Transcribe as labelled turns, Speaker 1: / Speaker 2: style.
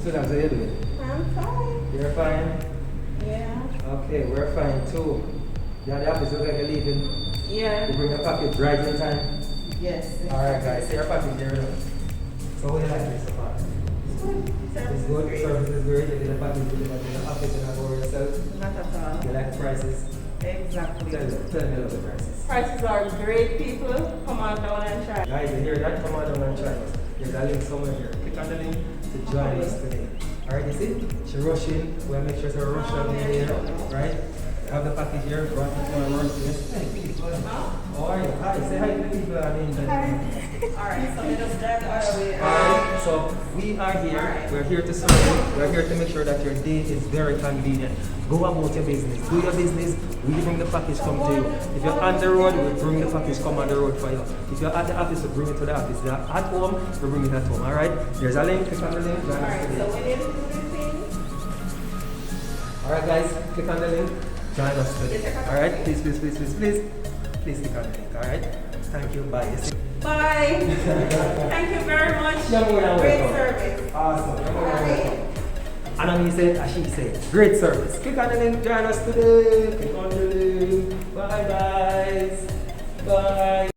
Speaker 1: So that's how you doing?
Speaker 2: I'm fine.
Speaker 1: You're fine?
Speaker 2: Yeah.
Speaker 1: Okay, we're fine too. Yeah, the office looks like you're leaving.
Speaker 2: Yeah.
Speaker 1: You bring the package right in time.
Speaker 2: Yes.
Speaker 1: Alright guys, your package here. So what do you like this so far? It's good. Service is great. You get the package delivered to the office and not over yourself.
Speaker 2: Not at all.
Speaker 1: You like the prices?
Speaker 2: Exactly.
Speaker 1: Tell me about the prices.
Speaker 2: Prices are great, people. Come on down and try.
Speaker 1: Guys, you hear that? Come on down and try us. There's a link somewhere here. Click on the link to join us today. Alright, you see? She's rushing. We'll make sure it's a rush on in here. Right? Have the package here. Brought it to our work. Yes. Hey, people. How are you? Hi. Say hi to the people.
Speaker 2: Alright, so we just drive all the way.
Speaker 1: Alright, so we are here. We're here to serve you. We're here to make sure that your day is very convenient. Go about your business. Do your business. We bring the package come to you. If you're on the road, we bring the package come on the road for you. If you're at the office, we bring it to the office. If you're at home, we bring it at home. Alright? There's a link. Click on the link.
Speaker 2: Alright, so we need to do the thing.
Speaker 1: Alright guys, click on the link. Join us today. Alright? Please, please, please, please, please. Please click on the link. Alright? Thank you. Bye.
Speaker 2: Bye. Thank you very much.
Speaker 1: You're more than
Speaker 2: Great
Speaker 1: welcome.
Speaker 2: service.
Speaker 1: Awesome. You're more than welcome. And he said, as she said, great service. Click on the link, join us today. Click on the link. Bye guys. Bye.